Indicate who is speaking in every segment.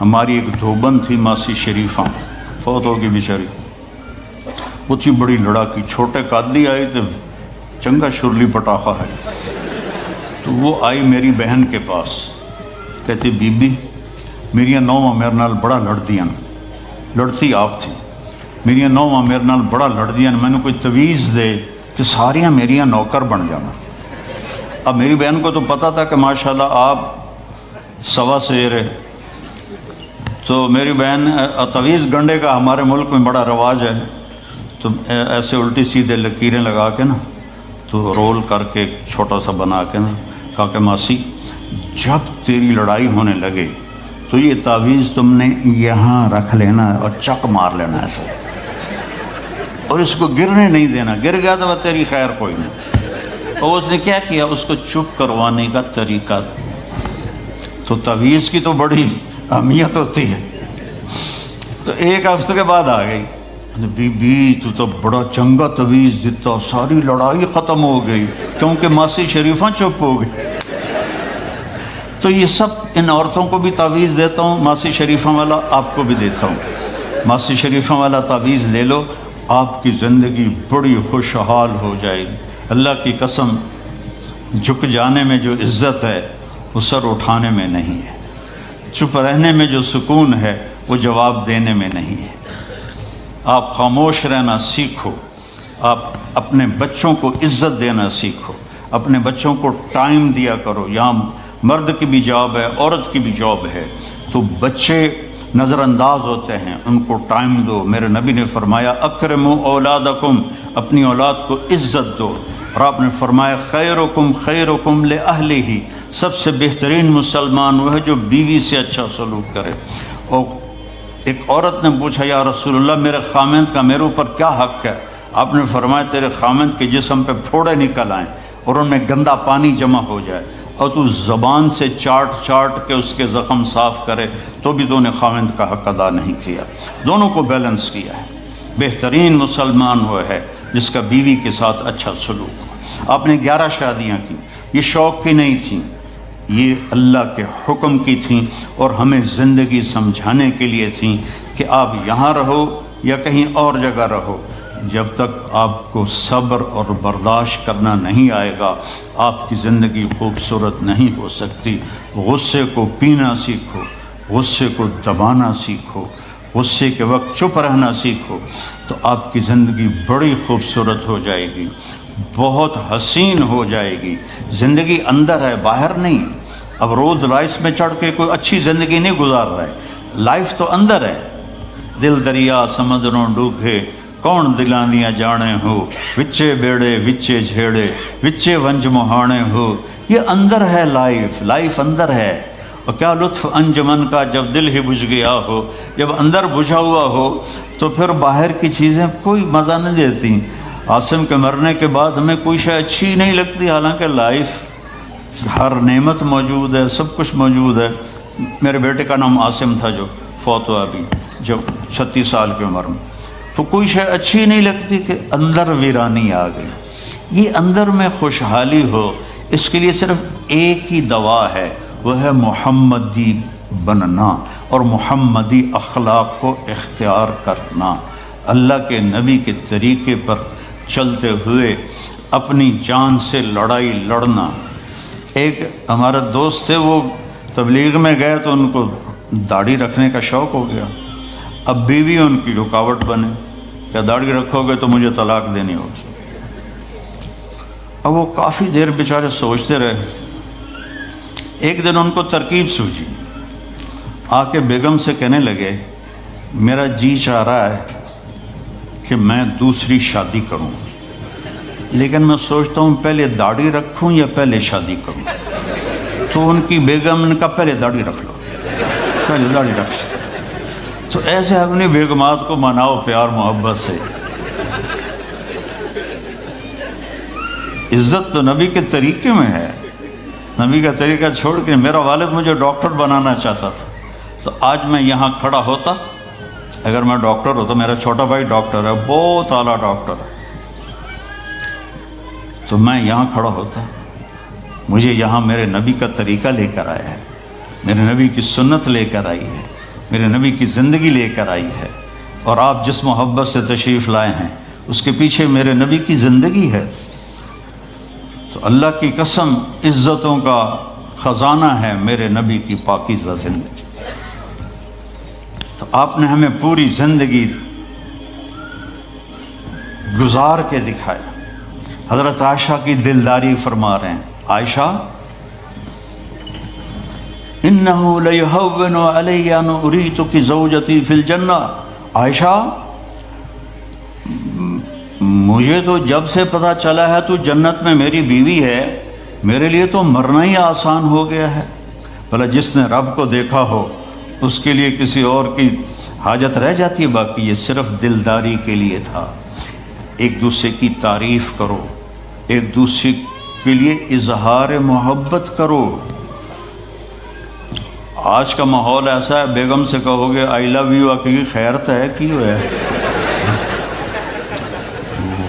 Speaker 1: ہماری ایک دھوبن تھی ماسی شریفہ، فوت ہوگی بیچاری، وہ تھی بڑی لڑاکی، چھوٹے قادی آئے تھے، چنگا شرلی پٹاخہ ہے، تو وہ آئی میری بہن کے پاس، کہتی بی بی میریاں نوواں میرے نال بڑا لڑدیاں، لڑتی آپ تھی، میریاں نوواں میرے نال بڑا لڑدیاں، میں نے کوئی تویز دے کہ ساریاں میریاں نوکر بن جانا۔ اب میری بہن کو تو پتہ تھا کہ ماشاءاللہ آپ سوا سیر ہے، تو میری بہن تویز گنڈے کا ہمارے ملک میں بڑا رواج ہے، تو ایسے الٹی سیدھے لکیریں لگا کے نا، تو رول کر کے چھوٹا سا بنا کے نا، کہا کہ ماسی جب تیری لڑائی ہونے لگے تو یہ تعویذ تم نے یہاں رکھ لینا اور چک مار لینا ایسے، اور اس کو گرنے نہیں دینا، گر گیا تو وہ تیری خیر کوئی نہیں۔ اور اس نے کیا کیا، اس کو چپ کروانے کا طریقہ، تو تعویذ کی تو بڑی اہمیت ہوتی ہے۔ تو ایک ہفتے کے بعد آ گئی، بی بی تو بڑا چنگا تعویذ دیتا، ساری لڑائی ختم ہو گئی کیونکہ ماسی شریفہ چپ ہو گئی۔ تو یہ سب ان عورتوں کو بھی تعویذ دیتا ہوں، ماسی شریفہ والا آپ کو بھی دیتا ہوں، ماسی شریفہ والا تعویذ لے لو، آپ کی زندگی بڑی خوشحال ہو جائے گی۔ اللہ کی قسم، جھک جانے میں جو عزت ہے وہ سر اٹھانے میں نہیں ہے، چپ رہنے میں جو سکون ہے وہ جواب دینے میں نہیں ہے۔ آپ خاموش رہنا سیکھو، آپ اپنے بچوں کو عزت دینا سیکھو، اپنے بچوں کو ٹائم دیا کرو، یہاں مرد کی بھی جاب ہے، عورت کی بھی جاب ہے، تو بچے نظر انداز ہوتے ہیں، ان کو ٹائم دو۔ میرے نبی نے فرمایا اکرموا اولادکم، اپنی اولاد کو عزت دو، اور آپ نے فرمایا خیرکم خیرکم لأہلہ، سب سے بہترین مسلمان وہ ہے جو بیوی سے اچھا سلوک کرے۔ اور ایک عورت نے پوچھا یا رسول اللہ میرے خامند کا میرے اوپر کیا حق ہے؟ آپ نے فرمایا تیرے خامند کے جسم پہ پھوڑے نکل آئیں اور ان میں گندا پانی جمع ہو جائے، اور تو زبان سے چاٹ چاٹ کے اس کے زخم صاف کرے، تو بھی تو نے خامند کا حق ادا نہیں کیا۔ دونوں کو بیلنس کیا ہے۔ بہترین مسلمان وہ ہے جس کا بیوی کے ساتھ اچھا سلوک ہو۔ آپ نے 11 شادیاں کی، یہ شوق کی نہیں تھیں، یہ اللہ کے حکم کی تھیں، اور ہمیں زندگی سمجھانے کے لیے تھیں کہ آپ یہاں رہو یا کہیں اور جگہ رہو، جب تک آپ کو صبر اور برداشت کرنا نہیں آئے گا آپ کی زندگی خوبصورت نہیں ہو سکتی۔ غصے کو پینا سیکھو، غصے کو دبانا سیکھو، غصے کے وقت چپ رہنا سیکھو، تو آپ کی زندگی بڑی خوبصورت ہو جائے گی، بہت حسین ہو جائے گی۔ زندگی اندر ہے، باہر نہیں۔ اب رولز رائس میں چڑھ کے کوئی اچھی زندگی نہیں گزار رہا ہے، لائف تو اندر ہے۔ دل دریا سمندروں ڈوبے کون دلاں دیاں جانے ہو، وچے بیڑے وچے جھیڑے وچے ونج مہانے ہو، یہ اندر ہے لائف اندر ہے۔ اور کیا لطف انجمن کا جب دل ہی بجھ گیا ہو، جب اندر بجھا ہوا ہو تو پھر باہر کی چیزیں کوئی مزہ نہیں دیتی۔ عاصم کے مرنے کے بعد ہمیں کوئی شے اچھی نہیں لگتی، حالانکہ لائف ہر نعمت موجود ہے، سب کچھ موجود ہے۔ میرے بیٹے کا نام عاصم تھا جو فوت ہوا ابھی جب 36 سال کی عمر میں، تو کوئی شے اچھی نہیں لگتی کہ اندر ویرانی آ گئی۔ یہ اندر میں خوشحالی ہو، اس کے لیے صرف ایک ہی دوا ہے، وہ ہے محمدی بننا اور محمدی اخلاق کو اختیار کرنا، اللہ کے نبی کے طریقے پر چلتے ہوئے اپنی جان سے لڑائی لڑنا۔ ایک ہمارا دوست تھے، وہ تبلیغ میں گئے تو ان کو داڑھی رکھنے کا شوق ہو گیا، اب بیوی ان کی رکاوٹ بنے، کیا داڑھی رکھو گے تو مجھے طلاق دینی ہوگی۔ اب وہ کافی دیر بیچارے سوچتے رہے، ایک دن ان کو ترکیب سوجھی، آ کے بیگم سے کہنے لگے میرا جی چاہ رہا ہے کہ میں دوسری شادی کروں، لیکن میں سوچتا ہوں پہلے داڑھی رکھوں یا پہلے شادی کروں۔ تو ان کی بیگم نے کہا پہلے داڑھی رکھ لو، پہلے داڑھی رکھ لو۔ تو ایسے اپنی بیگمات کو مناؤ پیار محبت سے۔ عزت تو نبی کے طریقے میں ہے، نبی کا طریقہ چھوڑ کے میرا والد مجھے ڈاکٹر بنانا چاہتا تھا، تو آج میں یہاں کھڑا ہوتا، اگر میں ڈاکٹر ہوتا، میرا چھوٹا بھائی ڈاکٹر ہے، بہت اعلیٰ ڈاکٹر ہے، تو میں یہاں کھڑا ہوتا۔ مجھے یہاں میرے نبی کا طریقہ لے کر آیا ہے، میرے نبی کی سنت لے کر آئی ہے، میرے نبی کی زندگی لے کر آئی ہے، اور آپ جس محبت سے تشریف لائے ہیں اس کے پیچھے میرے نبی کی زندگی ہے۔ تو اللہ کی قسم، عزتوں کا خزانہ ہے میرے نبی کی پاکیزہ زندگی۔ تو آپ نے ہمیں پوری زندگی گزار کے دکھایا۔ حضرت عائشہ کی دلداری فرما رہے ہیں، عائشہ انہو لیہون علی ان اریتک زوجتی فی الجنہ، عائشہ مجھے تو جب سے پتہ چلا ہے تو جنت میں میری بیوی ہے، میرے لیے تو مرنا ہی آسان ہو گیا ہے۔ بھلا جس نے رب کو دیکھا ہو اس کے لیے کسی اور کی حاجت رہ جاتی ہے؟ باقی یہ صرف دلداری کے لیے تھا۔ ایک دوسرے کی تعریف کرو، ایک دوسرے کے لیے اظہار محبت کرو۔ آج کا ماحول ایسا ہے، بیگم سے کہو گے آئی لو یو، کی خیرت ہے کیوں ہے؟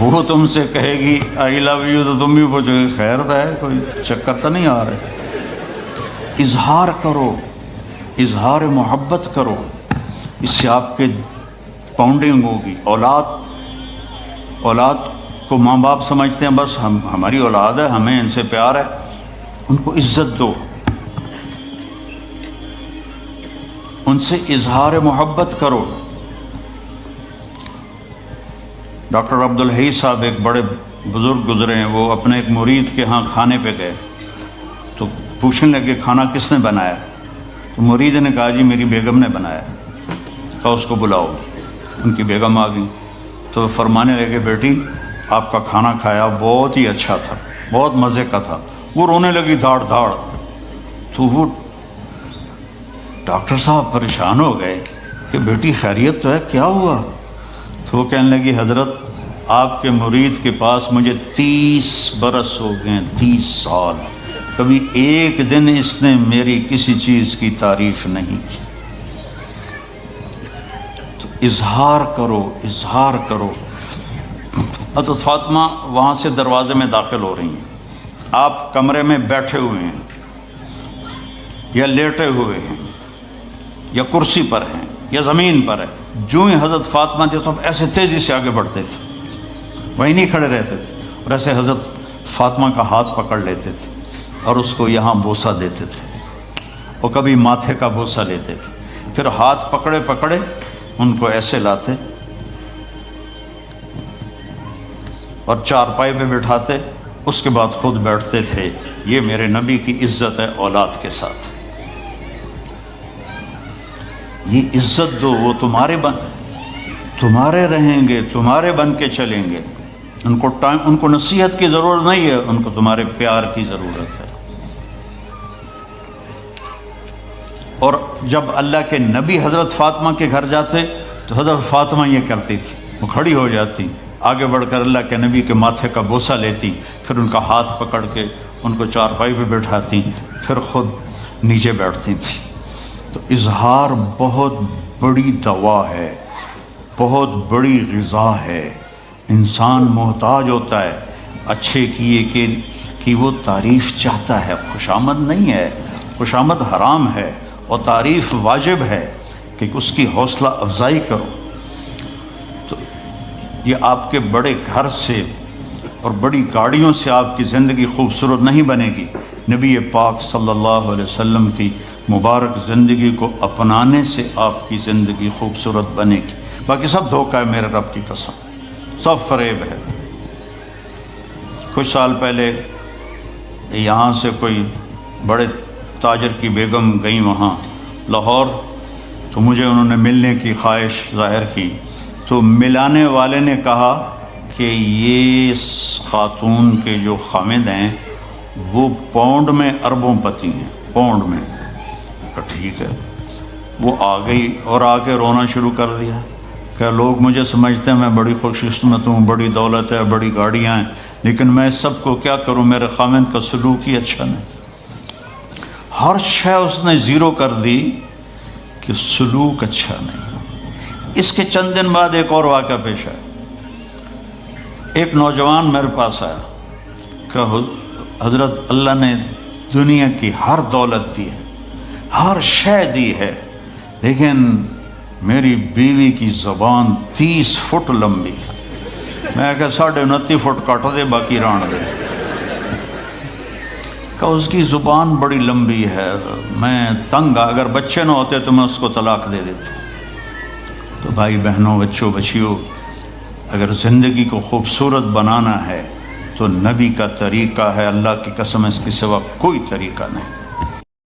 Speaker 1: وہ تم سے کہے گی آئی لو یو تو تم بھی پوچھو گے خیرت ہے، کوئی چکر تو نہیں آ رہے؟ اظہار کرو، اظہار محبت کرو، اس سے آپ کے پاؤنڈنگ ہوگی۔ اولاد کو ماں باپ سمجھتے ہیں بس ہماری اولاد ہے، ہمیں ان سے پیار ہے، ان کو عزت دو، ان سے اظہار محبت کرو۔ ڈاکٹر عبدالحی صاحب ایک بڑے بزرگ گزرے ہیں، وہ اپنے ایک مرید کے ہاں کھانے پہ گئے تو پوچھنے لگے کھانا کس نے بنایا؟ تو مرید نے کہا جی میری بیگم نے بنایا۔ کہا اس کو بلاؤ۔ ان کی بیگم آ گئی تو فرمانے لگے بیٹی آپ کا کھانا کھایا بہت ہی اچھا تھا، بہت مزے کا تھا۔ وہ رونے لگی دھاڑ دھاڑ۔ تو وہ ڈاکٹر صاحب پریشان ہو گئے کہ بیٹی خیریت تو ہے، کیا ہوا؟ تو وہ کہنے لگی حضرت آپ کے مرید کے پاس مجھے 30 برس ہو گئے، 30 سال، کبھی ایک دن اس نے میری کسی چیز کی تعریف نہیں کی۔ تو اظہار کرو، اظہار کرو۔ حضرت فاطمہ وہاں سے دروازے میں داخل ہو رہی ہیں، آپ کمرے میں بیٹھے ہوئے ہیں یا لیٹے ہوئے ہیں یا کرسی پر ہیں یا زمین پر ہے، جو ہی حضرت فاطمہ تھے تو ایسے تیزی سے آگے بڑھتے تھے، وہیں نہیں کھڑے رہتے تھے، اور ایسے حضرت فاطمہ کا ہاتھ پکڑ لیتے تھے اور اس کو یہاں بوسہ دیتے تھے، اور کبھی ماتھے کا بوسہ لیتے تھے، پھر ہاتھ پکڑے پکڑے ان کو ایسے لاتے اور چارپائی پہ بٹھاتے، اس کے بعد خود بیٹھتے تھے۔ یہ میرے نبی کی عزت ہے اولاد کے ساتھ، یہ عزت دو، وہ تمہارے رہیں گے، تمہارے بن کے چلیں گے۔ ان کو نصیحت کی ضرورت نہیں ہے، ان کو تمہارے پیار کی ضرورت ہے۔ اور جب اللہ کے نبی حضرت فاطمہ کے گھر جاتے تو حضرت فاطمہ یہ کرتی تھی، وہ کھڑی ہو جاتی، آگے بڑھ کر اللہ کے نبی کے ماتھے کا بوسہ لیتی، پھر ان کا ہاتھ پکڑ کے ان کو چارپائی پہ بٹھاتی، پھر خود نیچے بیٹھتی تھی۔ تو اظہار بہت بڑی دوا ہے، بہت بڑی غذا ہے۔ انسان محتاج ہوتا ہے اچھے کیے کہ وہ تعریف چاہتا ہے، خوشامد نہیں ہے، خوشامد حرام ہے، اور تعریف واجب ہے کہ اس کی حوصلہ افزائی کرو۔ تو یہ آپ کے بڑے گھر سے اور بڑی گاڑیوں سے آپ کی زندگی خوبصورت نہیں بنے گی، نبی پاک صلی اللہ علیہ وسلم کی مبارک زندگی کو اپنانے سے آپ کی زندگی خوبصورت بنے گی۔ باقی سب دھوکہ ہے، میرے رب کی قسم، سب فریب ہے۔ کچھ سال پہلے یہاں سے کوئی بڑے تاجر کی بیگم گئیں وہاں لاہور، تو مجھے انہوں نے ملنے کی خواہش ظاہر کی، تو ملانے والے نے کہا کہ یہ خاتون کے جو خامد ہیں وہ پاؤنڈ میں اربوں پتی ہیں، پاؤنڈ میں۔ ٹھیک ہے، وہ آ گئی اور آ کے رونا شروع کر دیا کہ لوگ مجھے سمجھتے ہیں میں بڑی خوش قسمت ہوں، بڑی دولت ہے، بڑی گاڑیاں ہیں، لیکن میں سب کو کیا کروں، میرے خامد کا سلوک ہی اچھا نہیں۔ ہر شے اس نے زیرو کر دی کہ سلوک اچھا نہیں۔ اس کے چند دن بعد ایک اور واقعہ پیش آیا۔ ایک نوجوان میرے پاس آیا کہ حضرت اللہ نے دنیا کی ہر دولت دی ہے، ہر شے دی ہے، لیکن میری بیوی کی زبان 30 فٹ لمبی، میں کہ 29.5 فٹ کٹ دے باقی ران دے، کہ اس کی زبان بڑی لمبی ہے، میں تنگ، اگر بچے نہ ہوتے تو میں اس کو طلاق دے دیتا۔ تو بھائی بہنوں، بچوں بچیوں، اگر زندگی کو خوبصورت بنانا ہے تو نبی کا طریقہ ہے، اللہ کی قسم اس کے سوا کوئی طریقہ نہیں۔